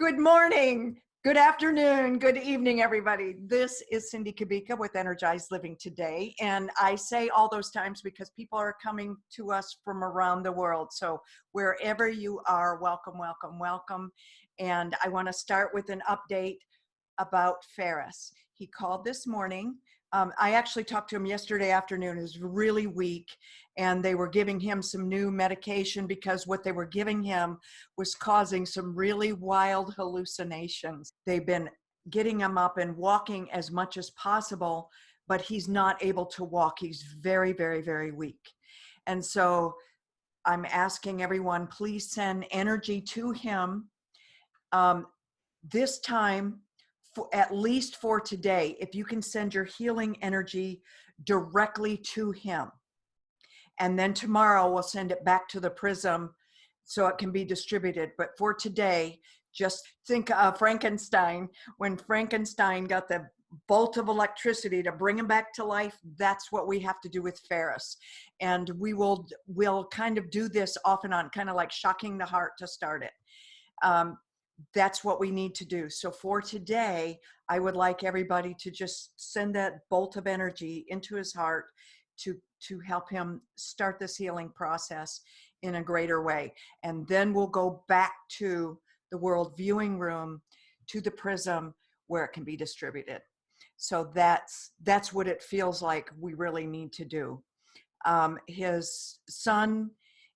Good morning, good afternoon, good evening, everybody. This is Cindy Kubika with Energized Living Today. And I say all those times because people are coming to us from around the world. So wherever you are, welcome, welcome, welcome. And I want to start with an update about Ferris. He called this morning. I actually talked to him yesterday afternoon. He was really weak, and they were giving him some new medication because what they were giving him was causing some really wild hallucinations. They've been getting him up and walking as much as possible, but he's not able to walk. He's very, very, very weak. And so I'm asking everyone, please send energy to him. This time, at least for today, if you can send your healing energy directly to him. And then tomorrow we'll send it back to the prism so it can be distributed. But for today, just think of Frankenstein. When Frankenstein got the bolt of electricity to bring him back to life, that's what we have to do with Ferris. And we'll kind of do this off and on, kind of like shocking the heart to start it. That's what we need to do. So for today, I would like everybody to just send that bolt of energy into his heart to help him start this healing process in a greater way. And then we'll go back to the world viewing room, to the prism where it can be distributed. So that's what it feels like we really need to do. His son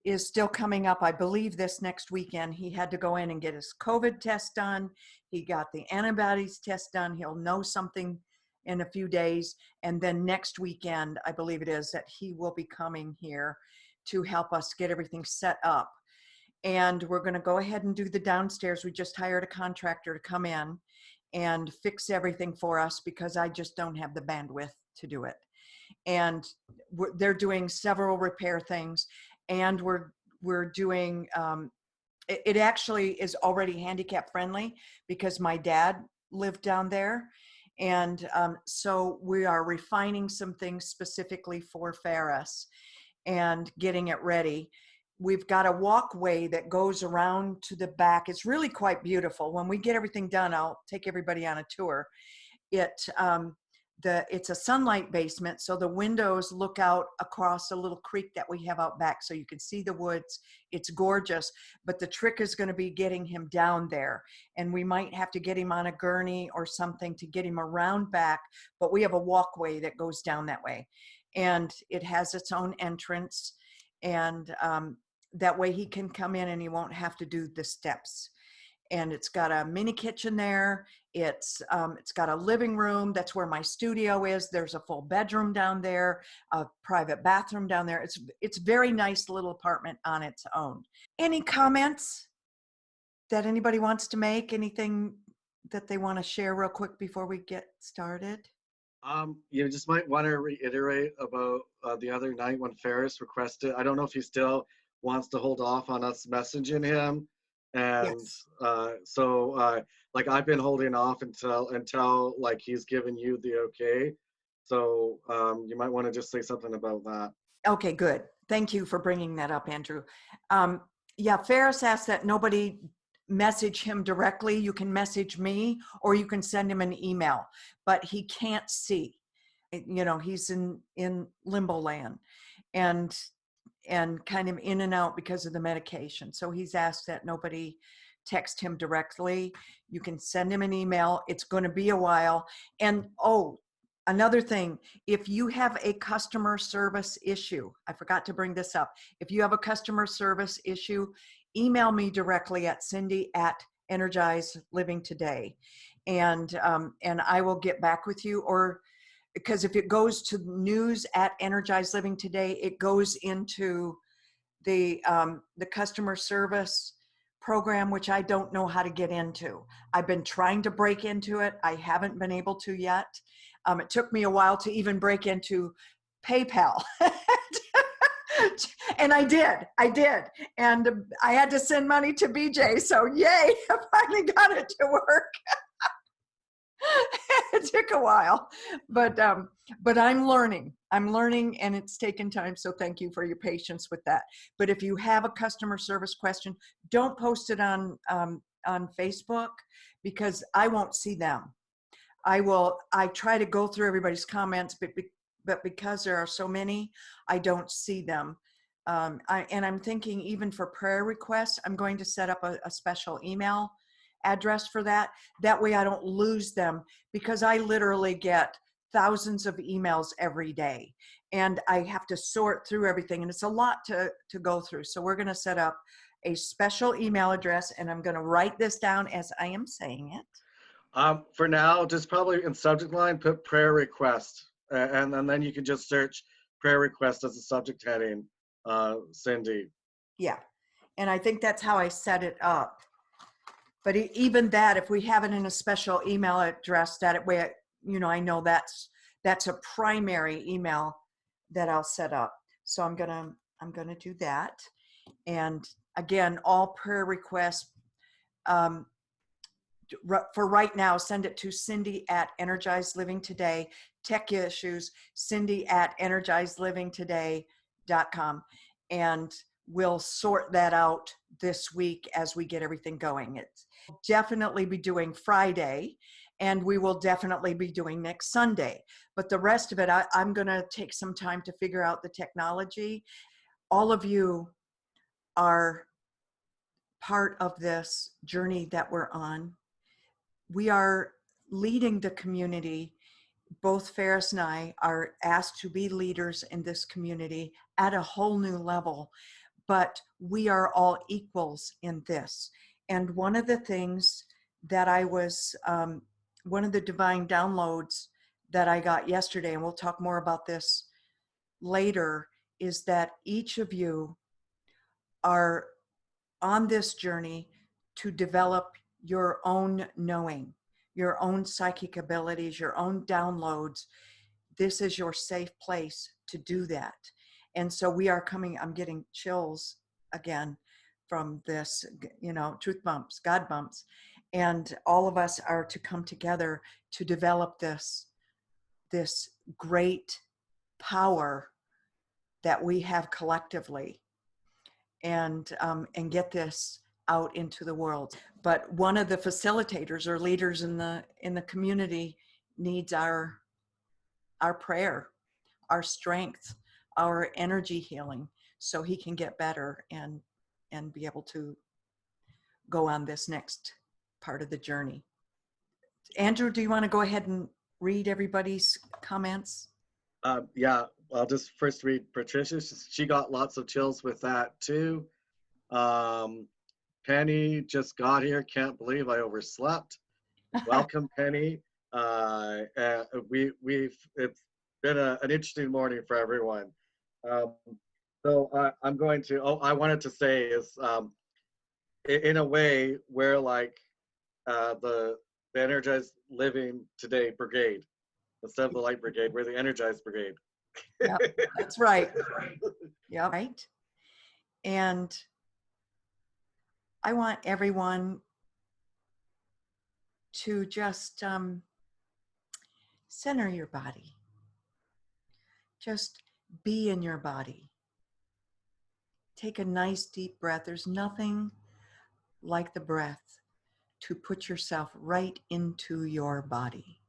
is still coming up, I believe, this next weekend. He had to go in and get his COVID test done. He got the antibodies test done. He'll know something in a few days. And then next weekend, I believe it is, that he will be coming here to help us get everything set up. And we're going to go ahead and do the downstairs. We just hired a contractor to come in and fix everything for us because I just don't have the bandwidth to do it. And they're doing several repair things, and we're doing it actually is already handicap friendly because my dad lived down there. And so we are refining some things specifically for Ferris and getting it ready. We've got a walkway that goes around to the back. It's really quite beautiful. When we get everything done, I'll take everybody on a tour. It's a sunlight basement, so the windows look out across a little creek that we have out back, so you can see the woods. It's gorgeous, but the trick is going to be getting him down there, and we might have to get him on a gurney or something to get him around back, but we have a walkway that goes down that way, and it has its own entrance, and that way he can come in and he won't have to do the steps. And it's got a mini kitchen there. It's got a living room. That's where my studio is. There's a full bedroom down there, a private bathroom down there. It's very nice little apartment on its own. Any comments that anybody wants to make? Anything that they want to share real quick before we get started? You just might want to reiterate about the other night when Ferris requested. I don't know if he still wants to hold off on us messaging him. And Yes. like I've been holding off until like he's given you the okay. So you might want to just say something about that. Okay, good. Thank you for bringing that up, Andrew. Yeah, Ferris asked that nobody message him directly. You can message me or you can send him an email, but he can't see. You know, he's in limbo land and kind of in and out because of the medication. So he's asked that nobody text him directly. You can send him an email. It's going to be a while. And another thing, if you have a customer service issue, I forgot to bring this up. If you have a customer service issue, email me directly at Cindy@Energize Living Today. And I will get back with you, or because if it goes to news at Energize Living Today, it goes into the customer service program, which I don't know how to get into. I've been trying to break into it. I haven't been able to yet. It took me a while to even break into PayPal. And I did. And I had to send money to BJ. So yay, I finally got it to work. It took a while, but I'm learning, and it's taken time. So thank you for your patience with that. But if you have a customer service question, don't post it on on Facebook because I won't see them. I try to go through everybody's comments, but because there are so many, I don't see them. And I'm thinking even for prayer requests, I'm going to set up a special email address for that. That way I don't lose them, because I literally get thousands of emails every day and I have to sort through everything, and it's a lot to go through. So we're going to set up a special email address, and I'm going to write this down as I am saying it. For now, just probably in subject line, put prayer request, and then you can just search prayer request as a subject heading, Cindy. Yeah. And I think that's how I set it up. But even that, if we have it in a special email address, that way, I know that's a primary email that I'll set up. So I'm gonna do that. And again, all prayer requests, for right now, send it to Cindy at Energized Living Today. Tech issues, Cindy at energizedlivingtoday.com. And we'll sort that out this week as we get everything going. It's definitely be doing Friday, and we will definitely be doing next Sunday. But the rest of it, I'm going to take some time to figure out the technology. All of you are part of this journey that we're on. We are leading the community. Both Ferris and I are asked to be leaders in this community at a whole new level, but we are all equals in this. And one of the things that one of the divine downloads that I got yesterday, and we'll talk more about this later, is that each of you are on this journey to develop your own knowing, your own psychic abilities, your own downloads. This is your safe place to do that. And so we are coming, I'm getting chills again from this, truth bumps, God bumps. And all of us are to come together to develop this great power that we have collectively, and get this out into the world. But one of the facilitators or leaders in the community needs our prayer, our strength, our energy healing, so he can get better and be able to go on this next part of the journey. Andrew, do you want to go ahead and read everybody's comments? Yeah, I'll just first read Patricia. She got lots of chills with that too. Penny just got here. Can't believe I overslept. Welcome, Penny. It's been an interesting morning for everyone. So I'm going to. I wanted to say is, in a way, we're like the Energized Living Today Brigade. Instead of the Light Brigade, we're the Energized Brigade. Yeah, that's right. Yeah, right. And I want everyone to just center your body. Just be in your body. Take a nice deep breath. There's nothing like the breath to put yourself right into your body.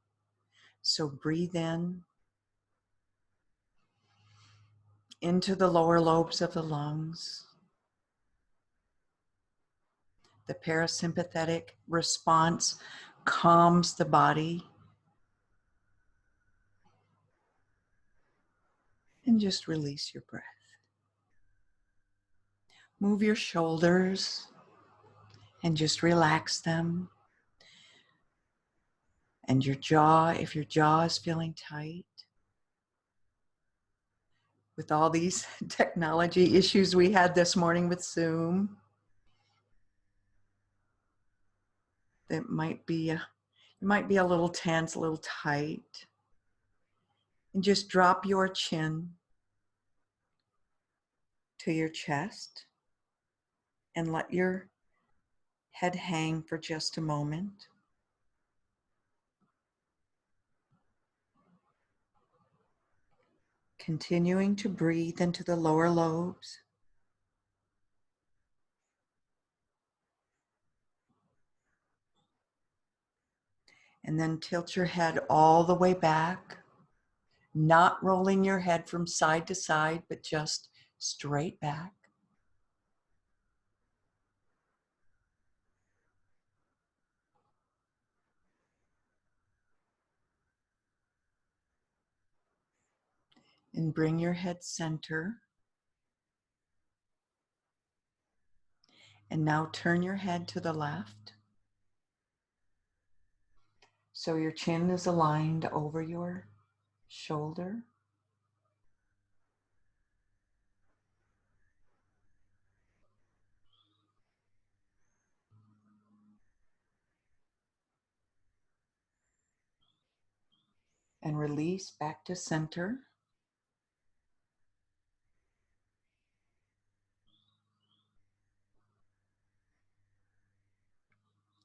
So breathe in into the lower lobes of the lungs. The parasympathetic response calms the body. And just release your breath. Move your shoulders and just relax them. And your jaw, if your jaw is feeling tight. With all these technology issues we had this morning with Zoom, it might be a little tense, a little tight. And just drop your chin to your chest and let your head hang for just a moment. Continuing to breathe into the lower lobes. And then tilt your head all the way back, not rolling your head from side to side, but just straight back. And bring your head center. And now turn your head to the left. So your chin is aligned over your shoulder. And release back to center.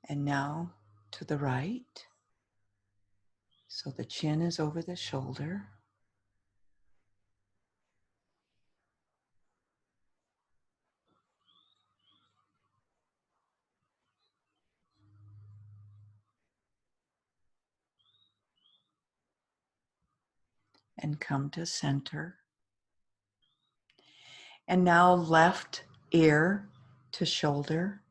And now to the right. So the chin is over the shoulder. And come to center. And now left ear to shoulder.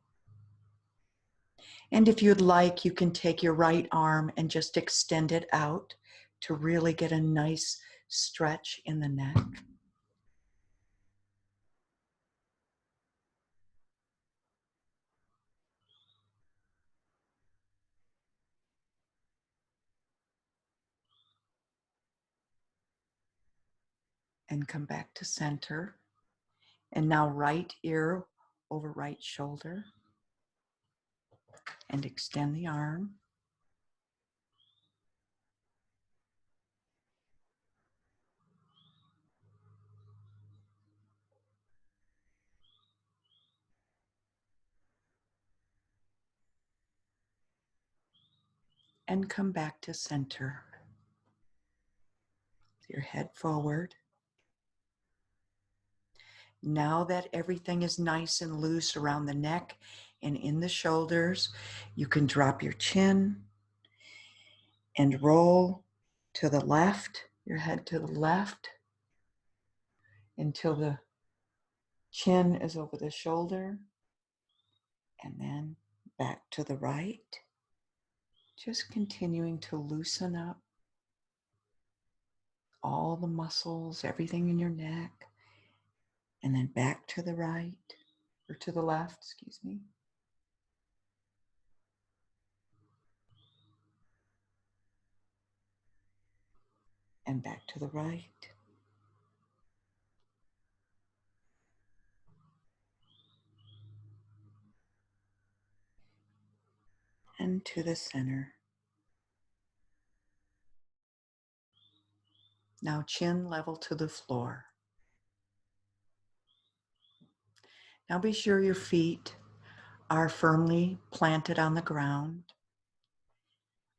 And if you'd like, you can take your right arm and just extend it out to really get a nice stretch in the neck. And come back to center. And now right ear over right shoulder. And extend the arm. And come back to center. Your head forward. Now that everything is nice and loose around the neck and in the shoulders, you can drop your chin and roll to the left, your head to the left, until the chin is over the shoulder, and then back to the right. Just continuing to loosen up all the muscles, everything in your neck, and then back to the right, or to the left, excuse me. And back to the right. And to the center. Now chin level to the floor. Now be sure your feet are firmly planted on the ground,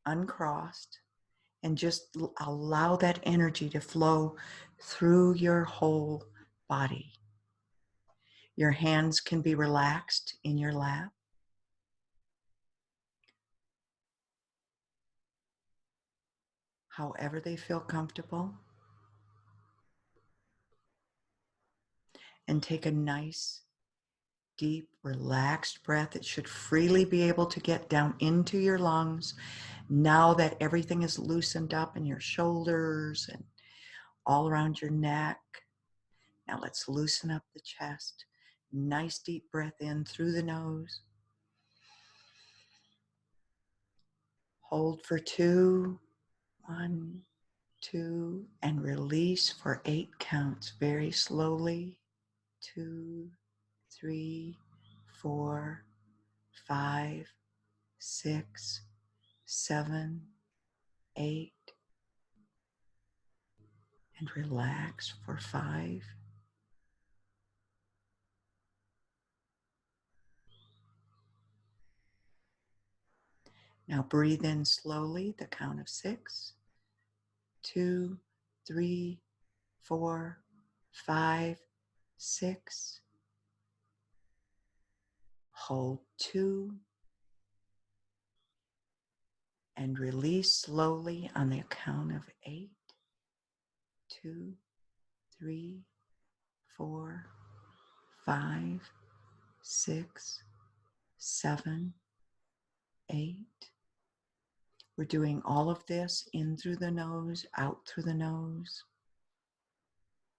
uncrossed, and just allow that energy to flow through your whole body. Your hands can be relaxed in your lap. However they feel comfortable. And take a nice, deep, relaxed breath. It should freely be able to get down into your lungs now that everything is loosened up in your shoulders and all around your neck. Now let's loosen up the chest. Nice deep breath in through the nose. Hold for 2, 1, 2, and release for 8 counts very slowly. 2, 3, 4, 5, 6, 7, 8, and relax for 5. Now breathe in slowly, the count of 6, 2, 3, 4, 5, 6. Hold 2, And release slowly on the count of 8, 2, 3, 4, 5, 6, 7, 8. We're doing all of this in through the nose, out through the nose.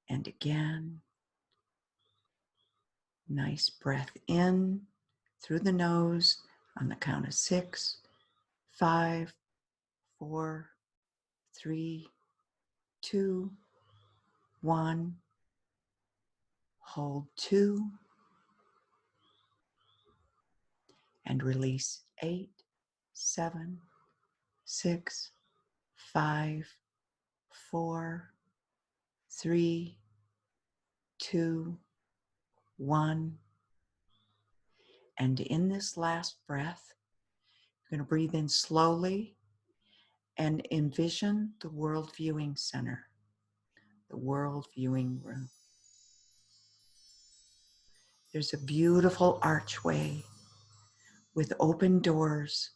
And again, nice breath in through the nose on the count of 6, 5, 4, 3, 2, 1. Hold 2 and release 8, 7, 6, 5, 4, 3, 2, 1. And in this last breath, you're going to breathe in slowly and envision the World Viewing Center, the World Viewing Room. There's a beautiful archway with open doors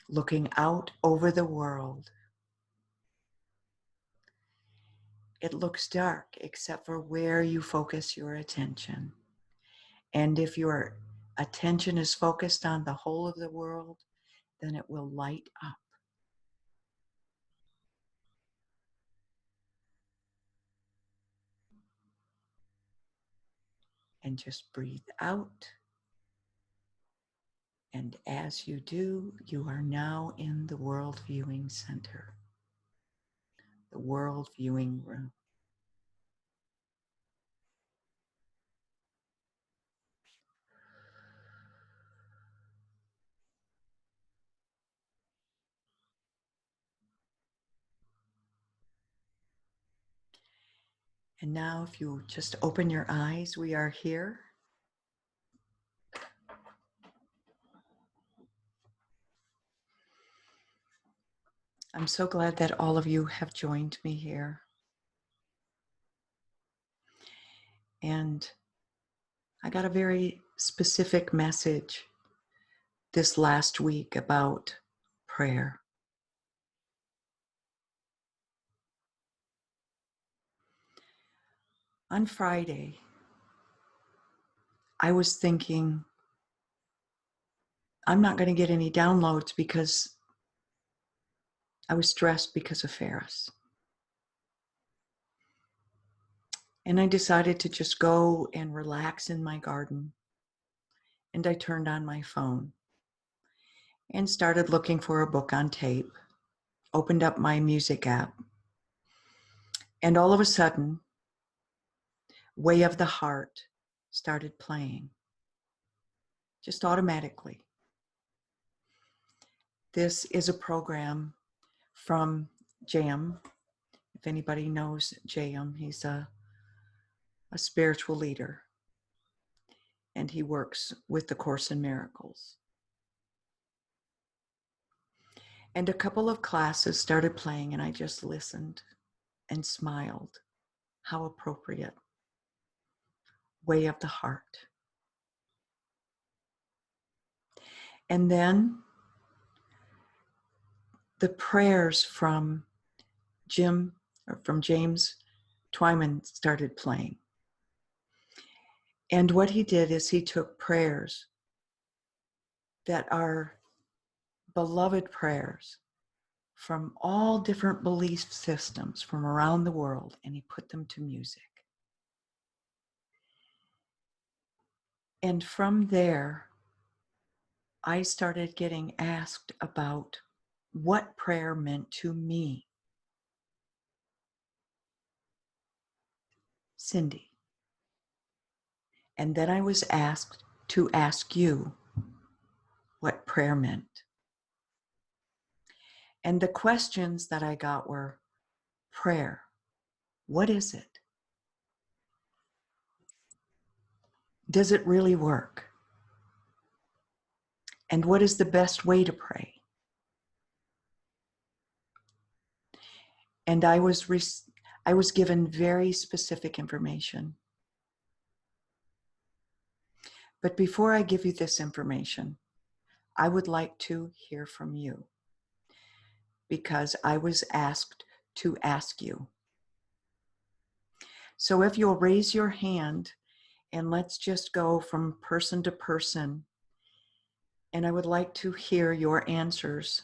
looking out over the world. It looks dark except for where you focus your attention. And if your attention is focused on the whole of the world, then it will light up. And just breathe out. And as you do, you are now in the World Viewing Center, the World Viewing Room. And now if you just open your eyes, we are here. I'm so glad that all of you have joined me here. And I got a very specific message this last week about prayer. On Friday, I was thinking, I'm not going to get any downloads because I was stressed because of Ferris. And I decided to just go and relax in my garden. And I turned on my phone and started looking for a book on tape, opened up my music app. And all of a sudden, Way of the Heart started playing, just automatically. This is a program from JM. If anybody knows JM, he's a spiritual leader, and he works with the Course in Miracles. And a couple of classes started playing, and I just listened and smiled. How appropriate. Way of the Heart. And then the prayers from James Twyman started playing. And what he did is he took prayers that are beloved prayers from all different belief systems from around the world, and he put them to music. And from there, I started getting asked about what prayer meant to me. Cindy. And then I was asked to ask you what prayer meant. And the questions that I got were, prayer, what is it? Does it really work? And what is the best way to pray? And I was given very specific information. But before I give you this information, I would like to hear from you. because I was asked to ask you. So if you'll raise your hand, and let's just go from person to person. And I would like to hear your answers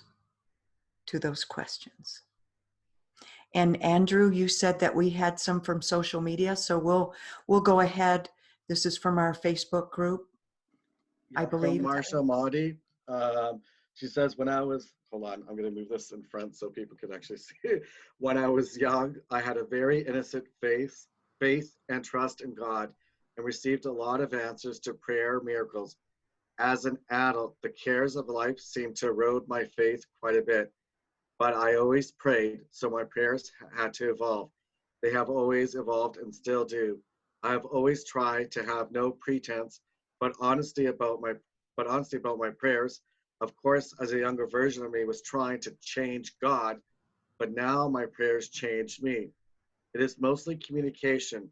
to those questions. And Andrew, you said that we had some from social media, so we'll go ahead. This is from our Facebook group, I believe. From Marsha Mahdi. She says, when I was, hold on, I'm going to move this in front so people can actually see it. When I was young, I had a very innocent faith and trust in God, and received a lot of answers to prayer miracles. As an adult, the cares of life seemed to erode my faith quite a bit, but I always prayed, so my prayers had to evolve. They have always evolved and still do. I have always tried to have no pretense, but honesty about my prayers. Of course, as a younger version of me was trying to change God, but now my prayers change me. It is mostly communication,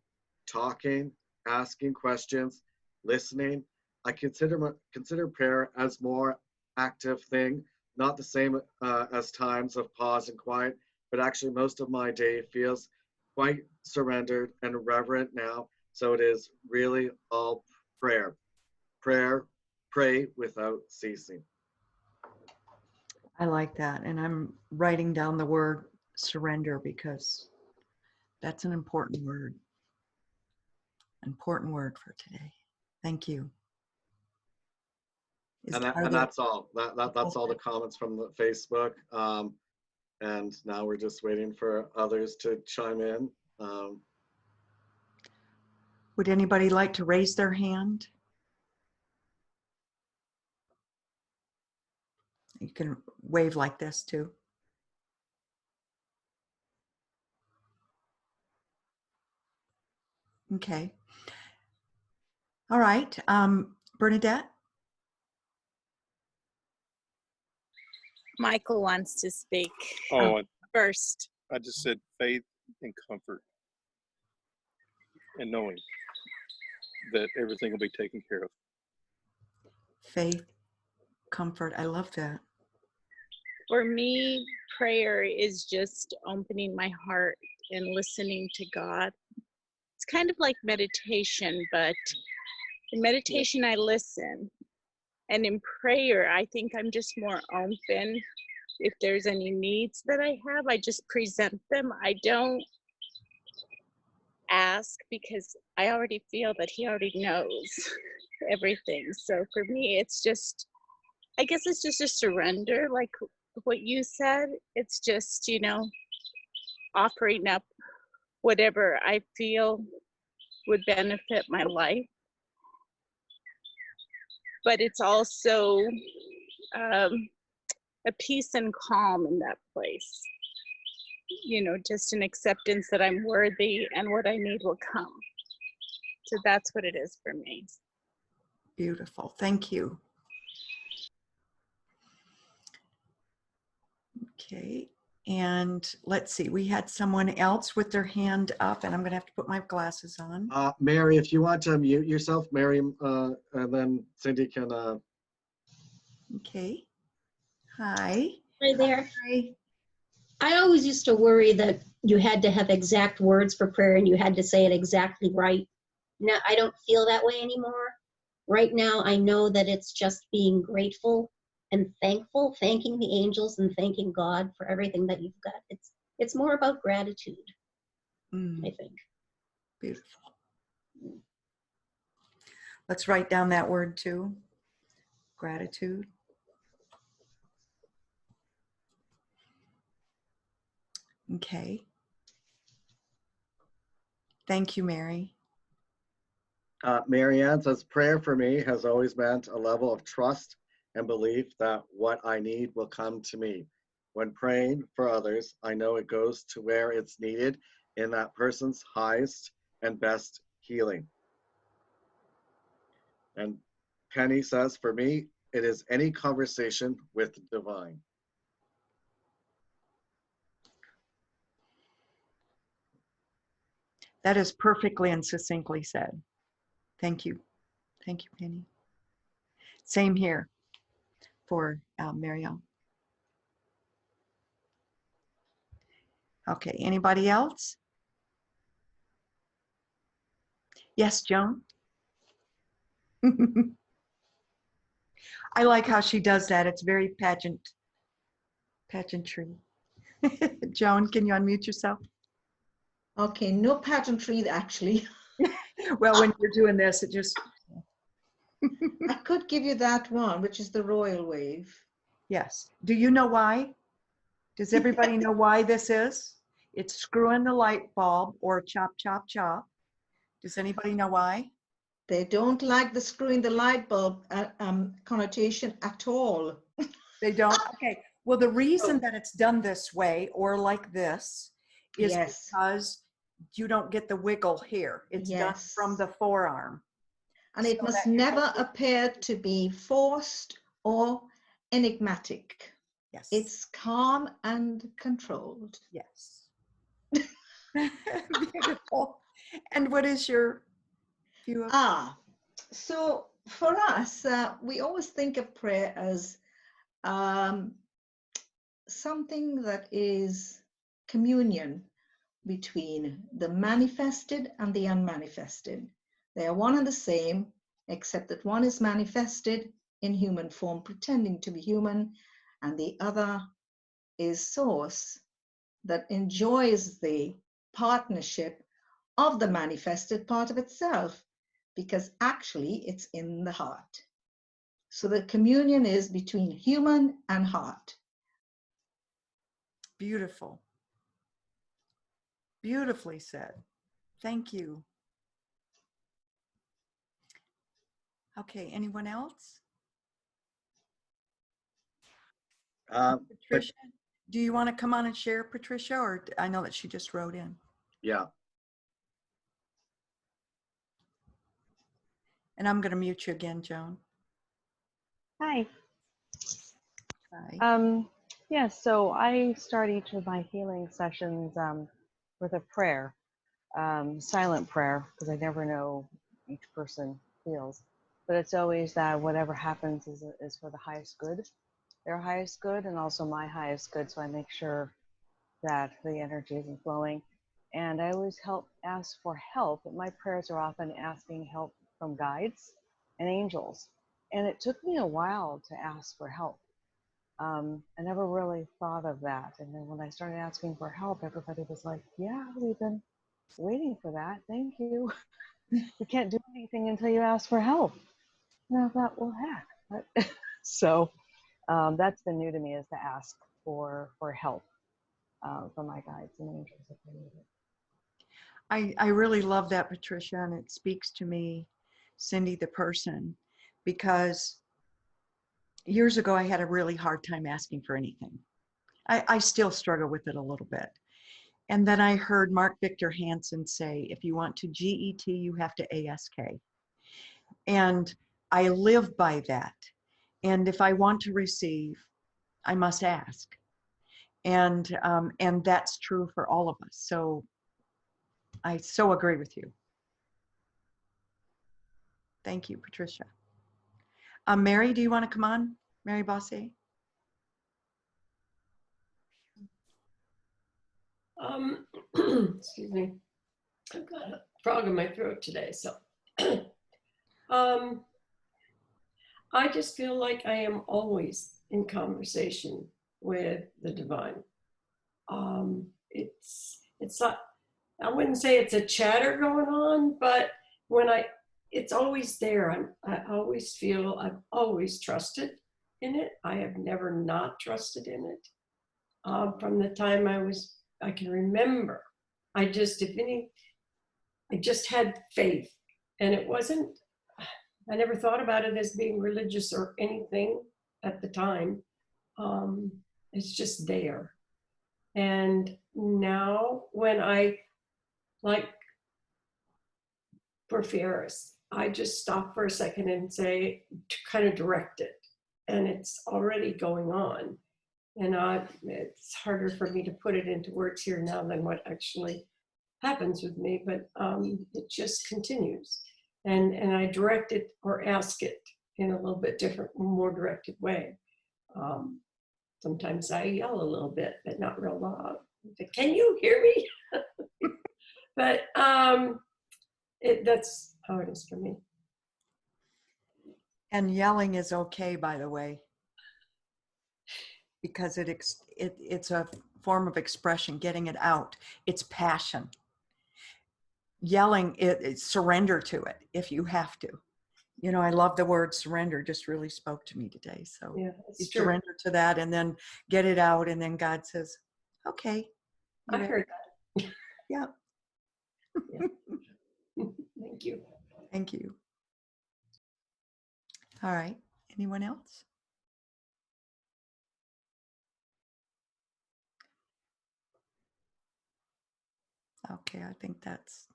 talking, asking questions, listening. I consider prayer as more active thing, not the same as times of pause and quiet, but actually most of my day feels quite surrendered and reverent now. So it is really all prayer. Prayer, pray without ceasing. I like that. And I'm writing down the word surrender because that's an important word. Important word for today. Thank you. And that's all. That's all the comments from the Facebook. And now we're just waiting for others to chime in. Would anybody like to raise their hand? You can wave like this too. Okay. All right. Bernadette? Michael wants to speak first. I just said faith and comfort and knowing that everything will be taken care of. Faith, comfort. I love that. For me, prayer is just opening my heart and listening to God. It's kind of like meditation, but in meditation, I listen. And in prayer, I think I'm just more open. If there's any needs that I have, I just present them. I don't ask because I already feel that He already knows everything. So for me, it's just, I guess it's just a surrender, like what you said. It's just, offering up whatever I feel would benefit my life. But it's also a peace and calm in that place. Just an acceptance that I'm worthy and what I need will come. So that's what it is for me. Beautiful. Thank you. Okay. And let's see, we had someone else with their hand up, and I'm going to have to put my glasses on. Mary, if you want to mute yourself, Mary, and then Cindy can. Okay. Hi. Hi there. Hi. I always used to worry that you had to have exact words for prayer and you had to say it exactly right. Now, I don't feel that way anymore. Right now, I know that it's just being grateful and thankful, thanking the angels and thanking God for everything that you've got. It's more about gratitude, I think. Beautiful. Let's write down that word too. Gratitude. Okay. Thank you, Mary. Mary Ann says, prayer for me has always meant a level of trust and belief that what I need will come to me. When praying for others, I know it goes to where it's needed in that person's highest and best healing. And Penny says, for me, it is any conversation with the divine. That is perfectly and succinctly said. Thank you. Thank you, Penny. Same here for Marielle. Okay, anybody else? Yes, Joan? I like how she does that. It's very pageantry. Joan, can you unmute yourself? Okay, no pageantry actually. Well, when you're doing this, it just, I could give you that one, which is the royal wave. yes. Do you know why? Does everybody know why this is? It's screwing the light bulb or chop, chop, chop. Does anybody know why? They don't like the screwing the light bulb connotation at all. They don't? Okay. Well, the reason that it's done this way or like this is Yes. because you don't get the wiggle here. It's done Yes. from the forearm. And it So must that you never don't get- appear to be forced or enigmatic. Yes. It's calm and controlled. Yes. Beautiful. And what is your view of? So for us, we always think of prayer as something that is communion between the manifested and the unmanifested. They are one and the same, except that one is manifested in human form, pretending to be human, and the other is source that enjoys the partnership of the manifested part of itself, because actually it's in the heart. So the communion is between human and heart. Beautiful. Beautifully said. Thank you. Okay, anyone else? Patricia, do you want to come on and share, Patricia, or I know that she just wrote in. Yeah. And I'm going to mute you again, Joan. Hi. Hi. Yeah, so I start each of my healing sessions with a prayer, silent prayer, because I never know each person feels. But it's always that whatever happens is for the highest good, their highest good, and also my highest good. So I make sure that the energy isn't flowing. And I always ask for help. But my prayers are often asking help from guides and angels. And it took me a while to ask for help. I never really thought of that. And then when I started asking for help, everybody was like, yeah, we've been waiting for that. Thank you. You can't do anything until you ask for help. And I thought, well, heck. So that's been new to me, is to ask for help from my guides and angels if they need it. I really love that, Patricia, and it speaks to me, Cindy, the person, because years ago I had a really hard time asking for anything. I still struggle with it a little bit. And then I heard Mark Victor Hansen say, if you want to GET, you have to ASK. And I live by that. And if I want to receive, I must ask. And that's true for all of us. So I so agree with you. Thank you, Patricia. Mary, do you want to come on? Mary Bossé? Excuse me. I've got a frog in my throat today, so I just feel like I am always in conversation with the divine. It's not, I wouldn't say it's a chatter going on, but it's always there. I always feel I've always trusted in it. I have never not trusted in it. From the time I can remember. I just had faith, and it wasn't, I never thought about it as being religious or anything at the time. It's just there. And now when I, like Porphyrius, I just stop for a second and say, to kind of direct it. And it's already going on. And it's harder for me to put it into words here now than what actually happens with me, but it just continues. And I direct it or ask it in a little bit different, more directed way. Sometimes I yell a little bit, but not real loud. Can you hear me? But that's how it is for me. And yelling is okay, by the way, because it's a form of expression, getting it out. It's passion. Yelling, surrender to it if you have to. You know, I love the word surrender, just really spoke to me today. So Yeah, you it's true. surrender to that and then get it out. And then God says, okay. I you're heard ready." Yeah. that. Thank you. Thank you. All right. Anyone else? Okay, I think that's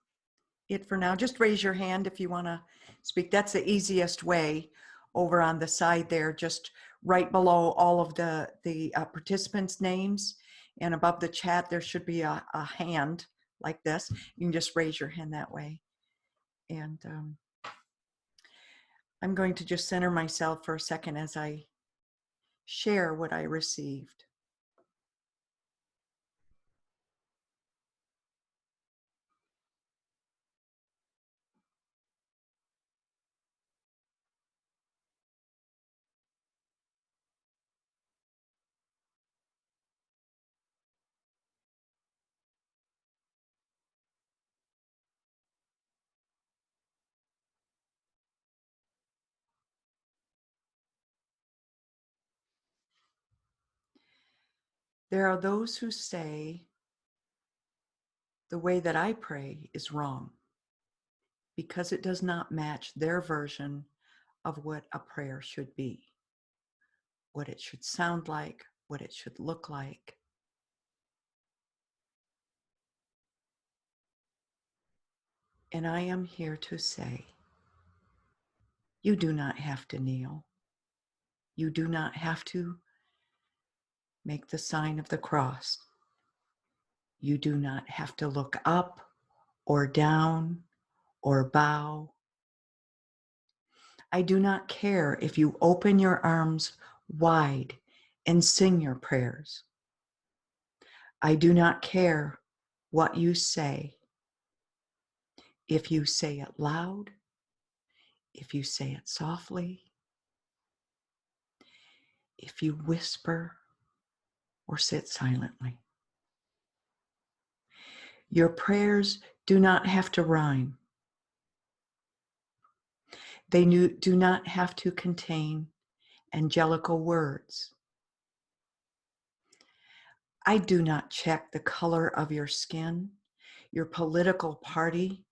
it for now. Just raise your hand if you want to speak. That's the easiest way. Over on the side there, just right below all of the participants' names and above the chat, there should be a hand like this. You can just raise your hand that way. And I'm going to just center myself for a second as I share what I received. There are those who say the way that I pray is wrong because it does not match their version of what a prayer should be, what it should sound like, what it should look like. And I am here to say, you do not have to kneel. You do not have to make the sign of the cross. You do not have to look up or down or bow. I do not care if you open your arms wide and sing your prayers. I do not care what you say. If you say it loud, if you say it softly, if you whisper or sit silently. Your prayers do not have to rhyme. They do not have to contain angelical words. I do not check the color of your skin, your political party,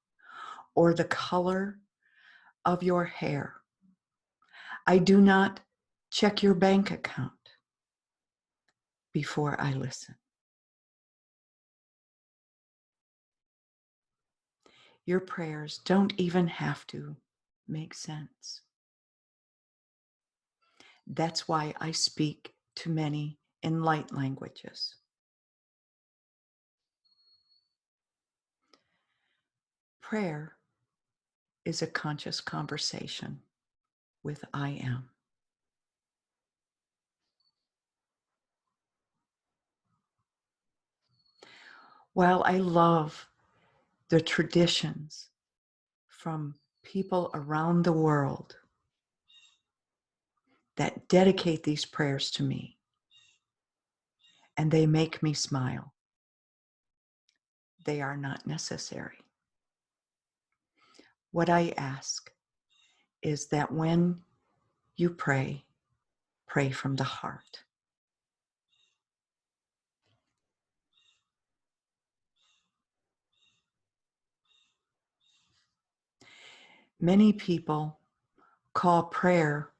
or the color of your hair. I do not check your bank account before I listen. Your prayers don't even have to make sense. That's why I speak to many in light languages. Prayer is a conscious conversation with I am. While I love the traditions from people around the world that dedicate these prayers to me, and they make me smile, they are not necessary. What I ask is that when you pray, pray from the heart. Many people call prayer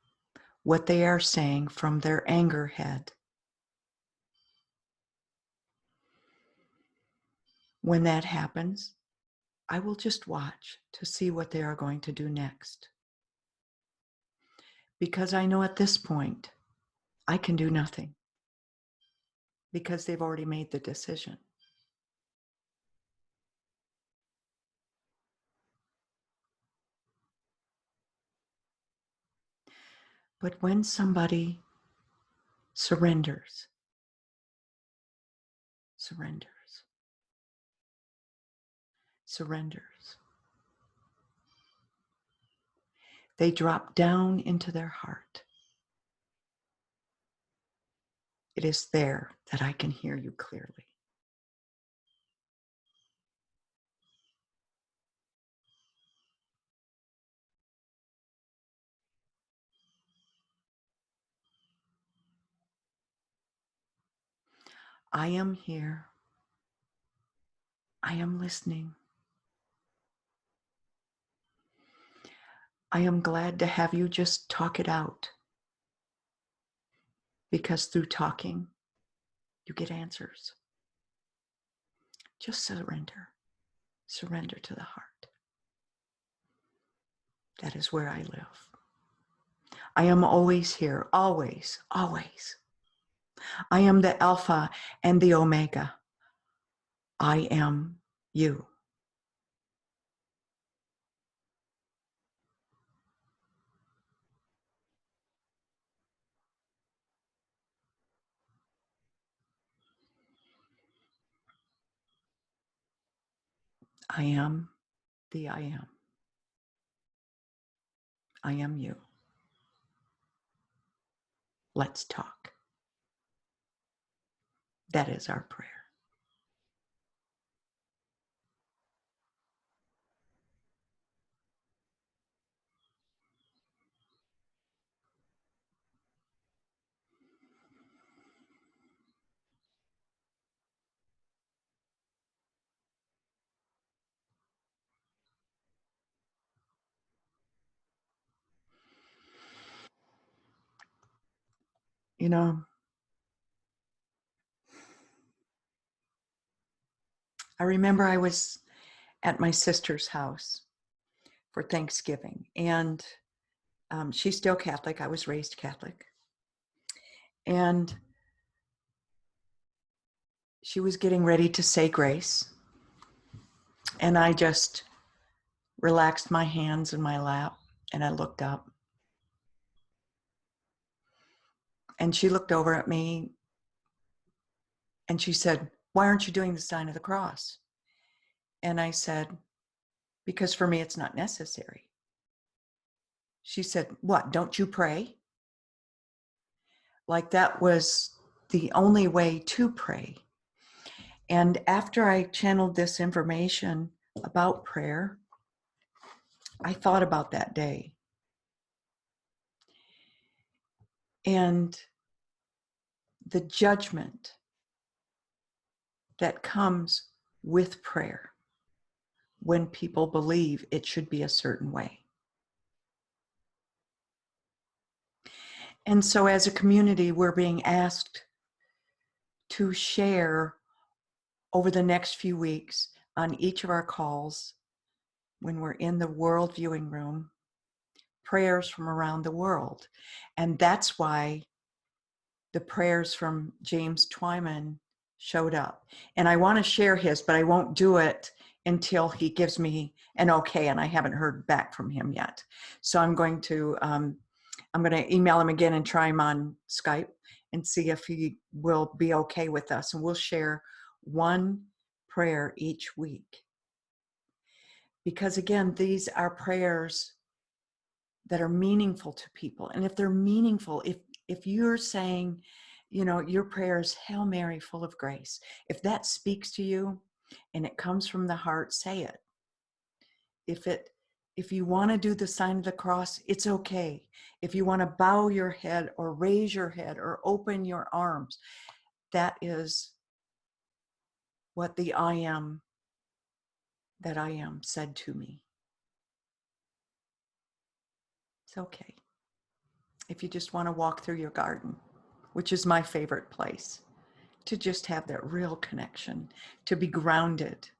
what they are saying from their anger head. When that happens, I will just watch to see what they are going to do next. Because I know at this point, I can do nothing. Because they've already made the decision. But when somebody surrenders surrenders. Surrenders. They drop down into their heart. It is there that I can hear you clearly. I am here. I am listening. I am glad to have you just talk it out. Because through talking, you get answers. Just surrender. Surrender to the heart. That is where I live. I am always here, always, always. I am the Alpha and the Omega. I am you. I am the I am. I am you. Let's talk. That is our prayer. You know, I remember I was at my sister's house for Thanksgiving, and she's still Catholic. I was raised Catholic. And she was getting ready to say grace. And I just relaxed my hands in my lap and I looked up. And she looked over at me and she said, "Why aren't you doing the sign of the cross?" And I said, "Because for me, it's not necessary." She said, "What, don't you pray?" Like that was the only way to pray. And after I channeled this information about prayer, I thought about that day. And the judgment that comes with prayer when people believe it should be a certain way. And so as a community, we're being asked to share over the next few weeks on each of our calls when we're in the world viewing room, prayers from around the world. And that's why the prayers from James Twyman showed up. And I want to share his, but I won't do it until he gives me an okay, and I haven't heard back from him yet. So I'm going to email him again and try him on Skype and see if he will be okay with us. And we'll share one prayer each week. Because again, these are prayers that are meaningful to people. And if they're meaningful, if you're saying, you know, your prayer is Hail Mary, full of grace, if that speaks to you and it comes from the heart, say it. If you want to do the sign of the cross, it's okay. If you want to bow your head or raise your head or open your arms, that is what the I am that I am said to me. It's okay. If you just want to walk through your garden, which is my favorite place, to just have that real connection, to be grounded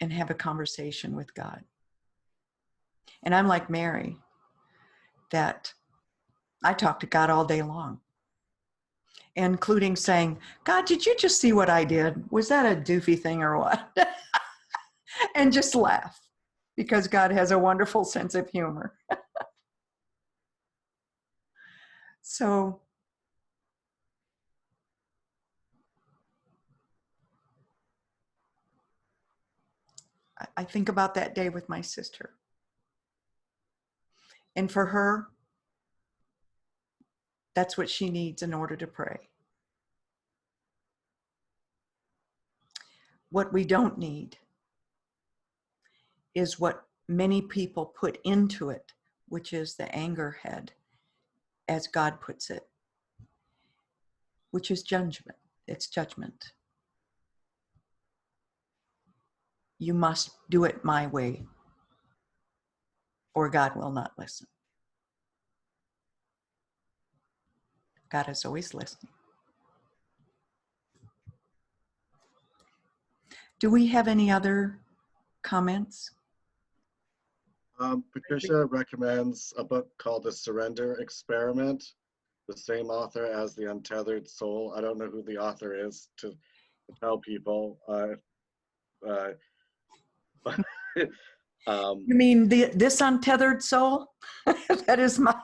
and have a conversation with God. And I'm like Mary, that I talk to God all day long, including saying, "God, did you just see what I did? Was that a doofy thing or what?" And just laugh, because God has a wonderful sense of humor. So I think about that day with my sister. And for her, that's what she needs in order to pray. What we don't need is what many people put into it, which is the anger head, as God puts it, which is judgment. It's judgment. You must do it my way, or God will not listen. God is always listening. Do we have any other comments? Patricia recommends a book called The Surrender Experiment, the same author as The Untethered Soul. I don't know who the author is to tell people. You mean this untethered soul? That is my.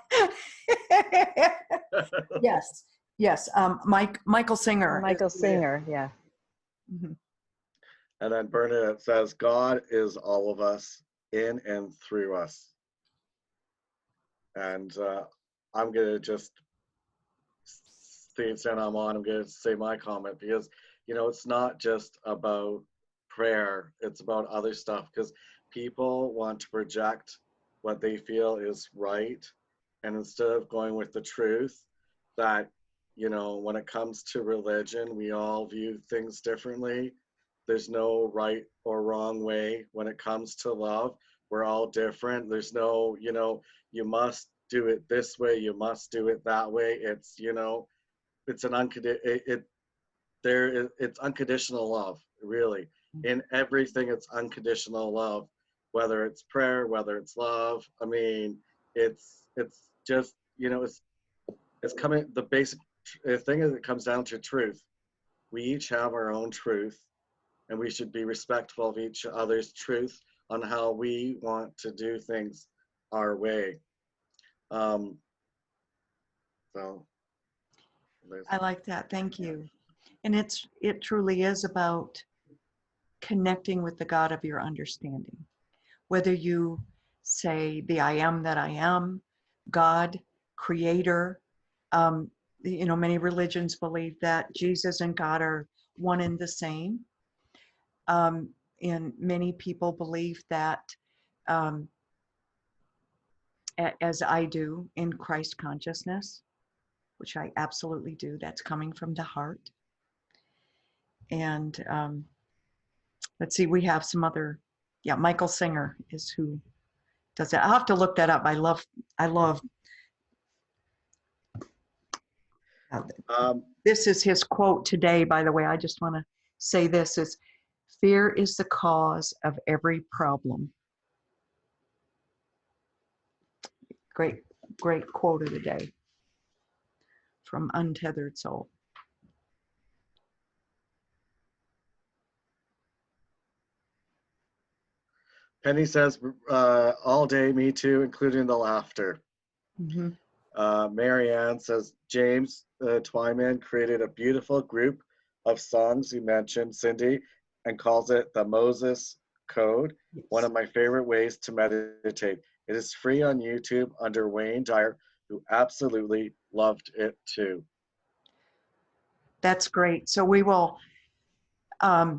Yes, yes. Michael Singer. Michael Singer, yeah. Mhm. And then Bernadette says, God is all of us, in and through us. And I'm going to just, since I'm on, I'm going to say my comment, because, you know, it's not just about prayer, it's about other stuff, because people want to project what they feel is right. And instead of going with the truth that, you know, when it comes to religion, we all view things differently. There's no right or wrong way when it comes to love. We're all different. There's no, you know, you must do it this way, you must do it that way. It's, you know, it's an it's unconditional love, really. In everything, it's unconditional love, whether it's prayer, whether it's love. I mean, it's just, you know, it's coming, the basic thing is, it comes down to truth. We each have our own truth, and we should be respectful of each other's truth on how we want to do things our way. So I like that. Thank you. And it truly is about connecting with the God of your understanding. Whether you say the I am that I am, God, creator, you know, many religions believe that Jesus and God are one and the same. And many people believe that, as I do, in Christ consciousness, which I absolutely do. That's coming from the heart. And let's see, we have some other, yeah, Michael Singer is who does it. I'll have to look that up. I love this is his quote today, by the way. I just want to say this is, fear is the cause of every problem. Great quote of the day from Untethered Soul. Penny says, all day, me too, including the laughter. Mm-hmm. Marianne says, James Twyman created a beautiful group of songs, you mentioned, Cindy, and calls it the Moses Code. Yes. One of my favorite ways to meditate. It is free on YouTube under Wayne Dyer, who absolutely loved it too. That's great. So we will, I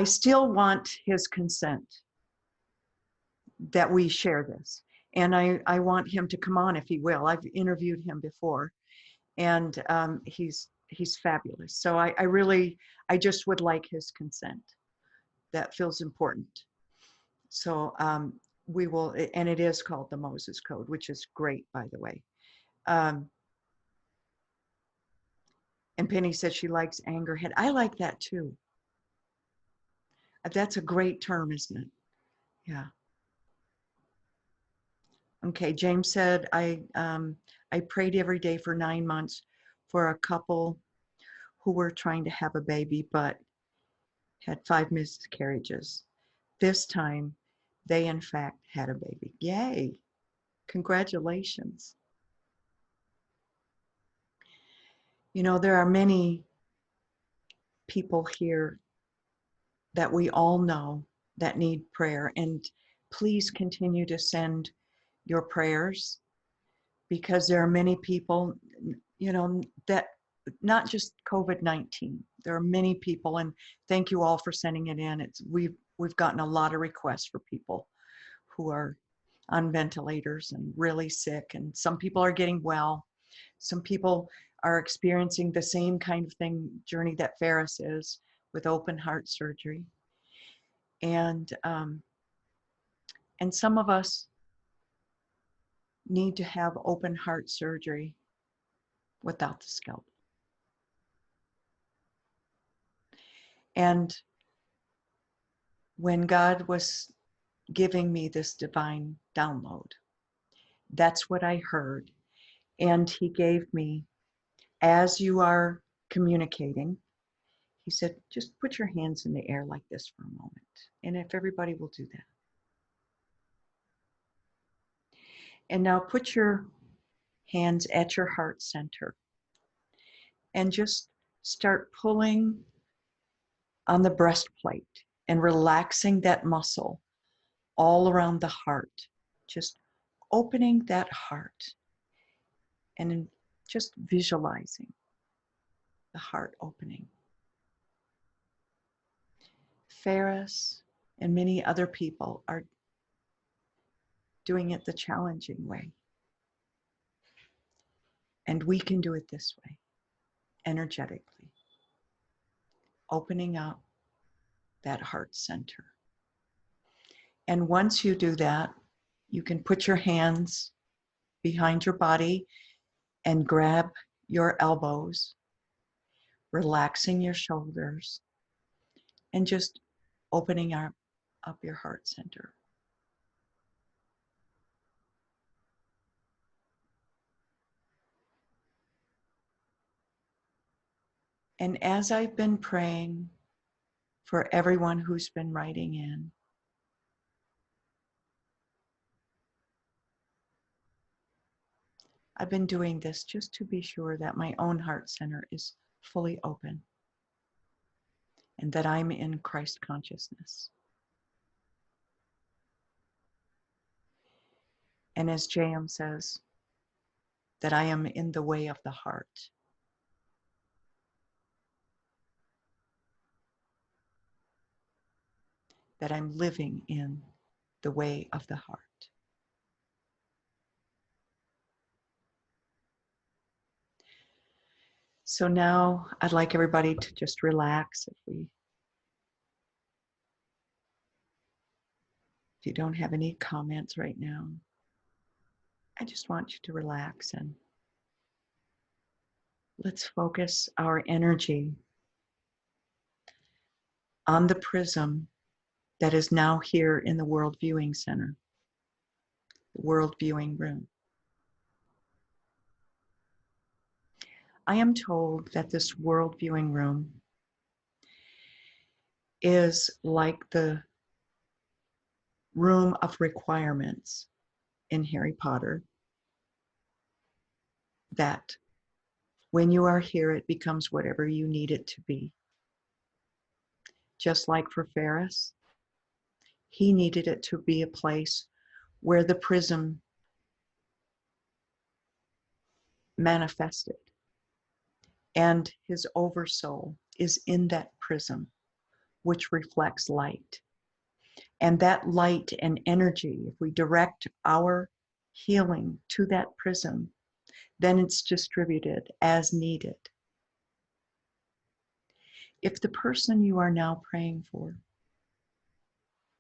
still want his consent that we share this. And I want him to come on if he will. I've interviewed him before, and he's fabulous. So I just would like his consent. That feels important. So we will, and it is called the Moses Code, which is great, by the way. And Penny said she likes Angerhead. I like that too. That's a great term, isn't it? Yeah. Okay, James said, I prayed every day for 9 months for a couple who were trying to have a baby, but had 5 miscarriages. This time, they in fact had a baby. Yay, congratulations. You know, there are many people here that we all know that need prayer. And please continue to send your prayers, because there are many people, that not just COVID-19, there are many people, and thank you all for sending it in. We've gotten a lot of requests for people who are on ventilators and really sick, and some people are getting well. Some people are experiencing the same kind of journey that Ferris is, with open heart surgery. And some of us need to have open heart surgery without the scalpel. And when God was giving me this divine download, that's what I heard. And he gave me, as you are communicating, he said, just put your hands in the air like this for a moment. And if everybody will do that. And now put your hands at your heart center and just start pulling on the breastplate and relaxing that muscle all around the heart. Just opening that heart and just visualizing the heart opening. Ferris and many other people are doing it the challenging way. And we can do it this way, energetically, opening up that heart center. And once you do that, you can put your hands behind your body and grab your elbows, relaxing your shoulders, and just opening up your heart center. And as I've been praying for everyone who's been writing in, I've been doing this just to be sure that my own heart center is fully open and that I'm in Christ consciousness. And as J.M. says, that I am in the way of the heart. That I'm living in the way of the heart. So now I'd like everybody to just relax. If you don't have any comments right now, I just want you to relax and let's focus our energy on the prism that is now here in the World Viewing Center, the World Viewing Room. I am told that this World Viewing Room is like the room of requirements in Harry Potter, that when you are here, it becomes whatever you need it to be. Just like for Ferris, he needed it to be a place where the prism manifested. And his oversoul is in that prism, which reflects light. And that light and energy, if we direct our healing to that prism, then it's distributed as needed. If the person you are now praying for,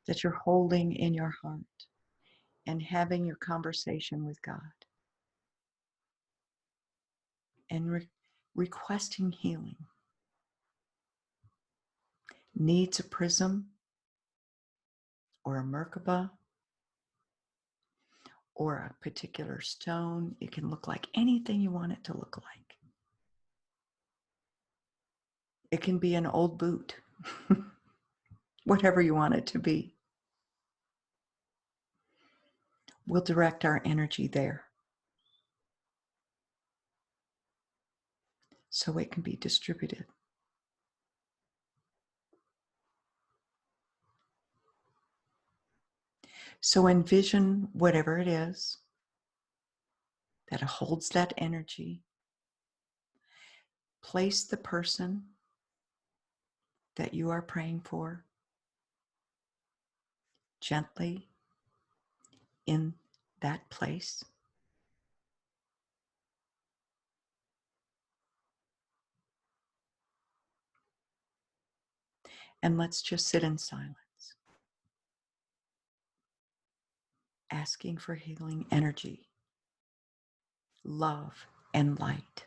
that you're holding in your heart and having your conversation with God and requesting healing, needs a prism or a Merkaba or a particular stone, it can look like anything you want it to look like. It can be an old boot, whatever you want it to be. We'll direct our energy there so it can be distributed. So envision whatever it is that holds that energy. Place the person that you are praying for gently in that place. And let's just sit in silence, asking for healing energy, love, and light.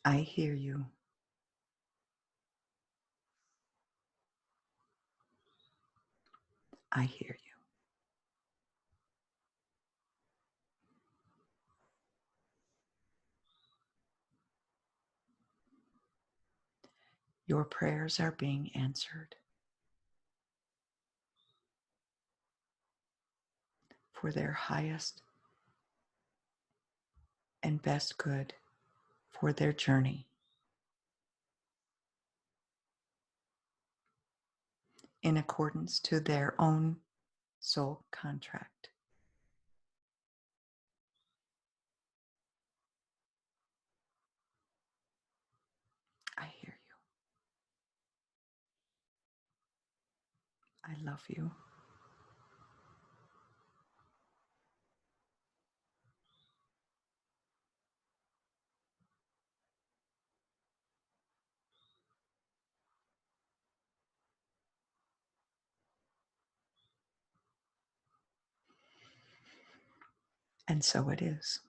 I hear you. I hear you. Your prayers are being answered for their highest and best good for their journey in accordance to their own soul contract. I hear you. I love you. And so it is.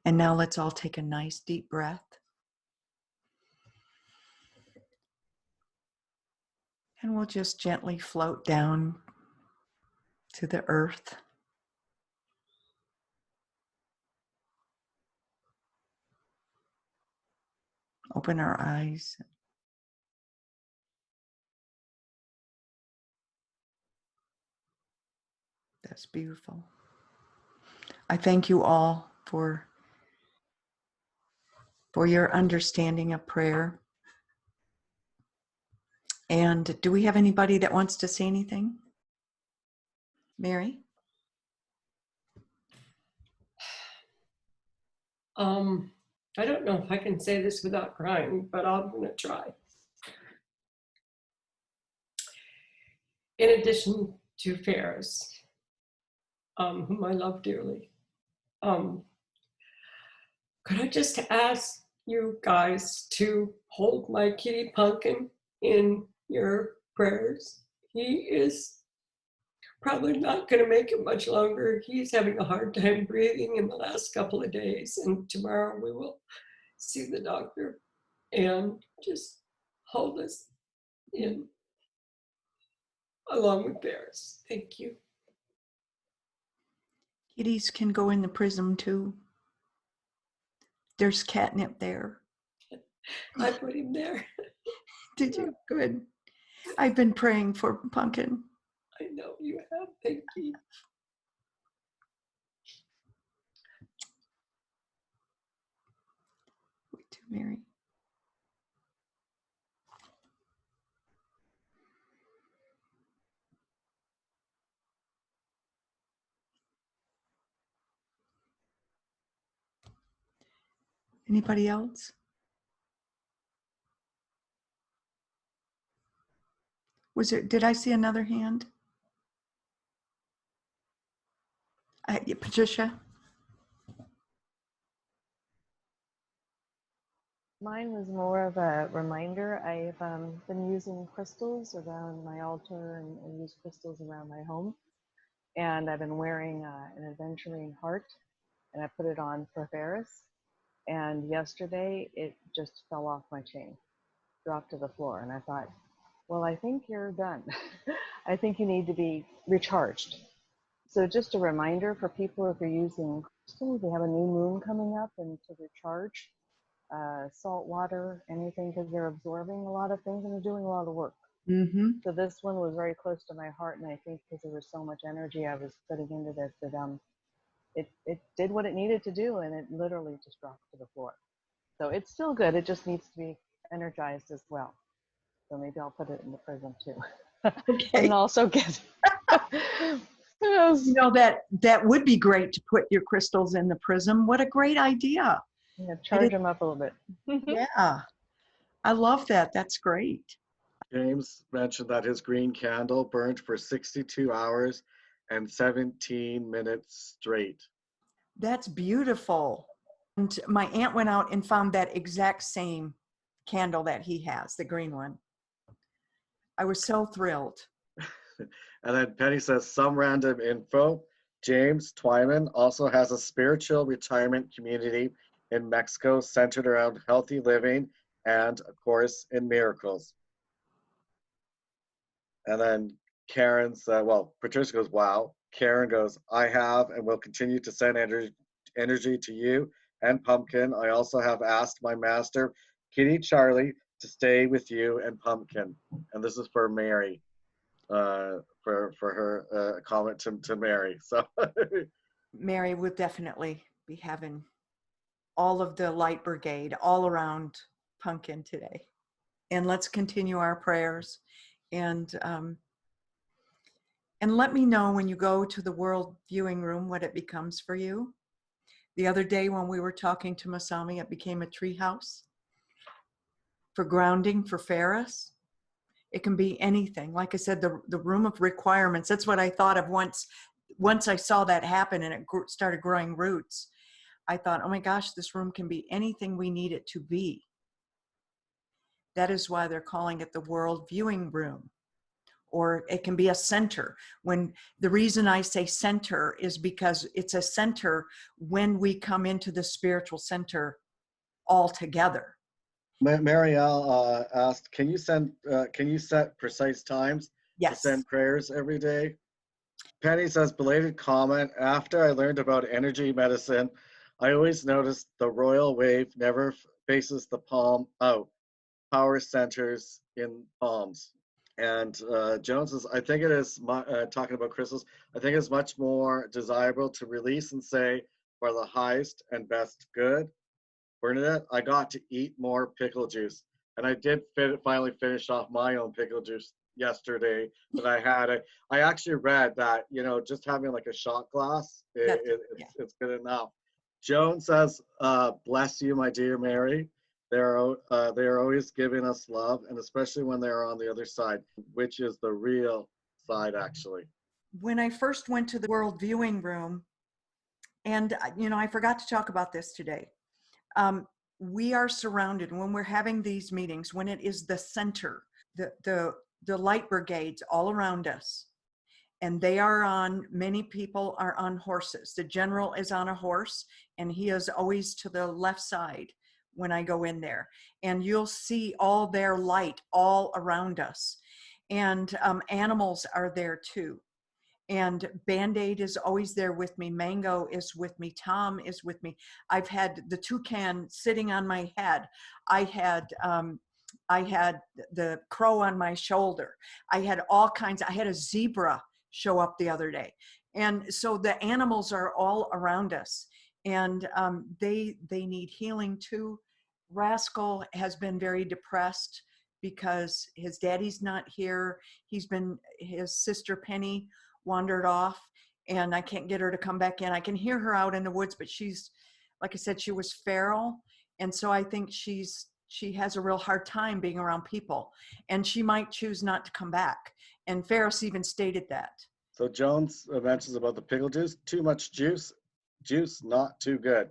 And now let's all take a nice deep breath. And we'll just gently float down to the earth. Open our eyes. That's beautiful. I thank you all for your understanding of prayer. And do we have anybody that wants to say anything? Mary? I don't know if I can say this without crying, but I'm going to try. In addition to Ferris, whom I love dearly, could I just ask you guys to hold my kitty Pumpkin in your prayers? He is probably not going to make it much longer. He's having a hard time breathing in the last couple of days, and tomorrow we will see the doctor, and just hold us in along with Ferris. Thank you. Kitties can go in the prism too. There's catnip there. I put him there. Did you? Good. I've been praying for Pumpkin. I know you have. Thank you. We do, Mary. Anybody else? Was it? Did I see another hand? Yeah, Patricia? Mine was more of a reminder. I've been using crystals around my altar and I use crystals around my home. And I've been wearing an aventurine heart, and I put it on for Ferris. And yesterday it just fell off my chain, dropped to the floor. And I thought, well, I think you're done. I think you need to be recharged. So just a reminder for people, if you're using crystals, we have a new moon coming up, and to recharge salt water, anything, because they're absorbing a lot of things and they're doing a lot of work. Mm-hmm. So this one was very close to my heart, and I think because there was so much energy I was putting into this, that it did what it needed to do, and it literally just dropped to the floor. So it's still good. It just needs to be energized as well. So maybe I'll put it in the prism too. Okay. And also get who knows? You know, that would be great to put your crystals in the prism. What a great idea. Yeah, charge them up a little bit. Yeah. I love that. That's great. James mentioned that his green candle burned for 62 hours and 17 minutes straight. That's beautiful. And my aunt went out and found that exact same candle that he has, the green one. I was so thrilled. And then Penny says, some random info. James Twyman also has a spiritual retirement community in Mexico centered around healthy living and, of course, in miracles. And then Karen said, well, Patricia goes, wow. Karen goes, I have and will continue to send energy to you and Pumpkin. I also have asked my master, Kitty Charlie, to stay with you and Pumpkin. And this is for Mary, for her comment to Mary. So Mary would definitely be having all of the light brigade all around Pumpkin today. And let's continue our prayers. And let me know when you go to the World Viewing Room what it becomes for you. The other day when we were talking to Masami, it became a tree house for grounding for Ferris. It can be anything. Like I said, the room of requirements, that's what I thought of once I saw that happen and it started growing roots. I thought, oh my gosh, this room can be anything we need it to be. That is why they're calling it the World Viewing Room. Or it can be a center. When the reason I say center is because it's a center when we come into the spiritual center all together. Marielle asked, can you set precise times Yes. to send prayers every day? Penny says, belated comment, after I learned about energy medicine, I always noticed the royal wave never faces the palm out. Power centers in palms. And Jones says, I think it is, talking about crystals, I think it's much more desirable to release and say, for the highest and best good. Bernadette, I got to eat more pickle juice. And I did finally finish off my own pickle juice yesterday that I had. I actually read that, you know, just having like a shot glass, it's good enough. Joan says, bless you, my dear Mary. They are always giving us love, and especially when they're on the other side, which is the real side, actually. When I first went to the World Viewing Room, and, you know, I forgot to talk about this today. We are surrounded when we're having these meetings, when it is the center, the light brigades all around us, and many people are on horses. The general is on a horse, and he is always to the left side when I go in there, and you'll see all their light all around us. And animals are there too. And Band-Aid is always there with me. Mango is with me. Tom is with me. I've had the toucan sitting on my head. I had the crow on my shoulder. I had a zebra show up the other day. And so the animals are all around us, and they need healing too. Rascal has been very depressed because his daddy's not here. His sister Penny wandered off, and I can't get her to come back in. I can hear her out in the woods, but she's, like I said, she was feral. And so I think she has a real hard time being around people, and she might choose not to come back. And Ferris even stated that. So Jones mentions about the pickle juice, too much juice, not too good.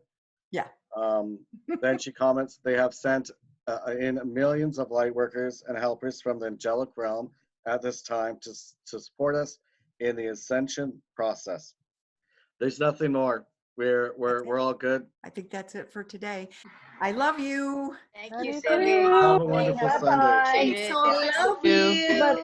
Yeah. Then she comments, they have sent in millions of light workers and helpers from the angelic realm at this time to support us in the ascension process. There's nothing more. We're all good. I think that's it for today. I love you. Thank Love you, you Cindy. too. Have a wonderful Sunday. Appreciate it. Love you.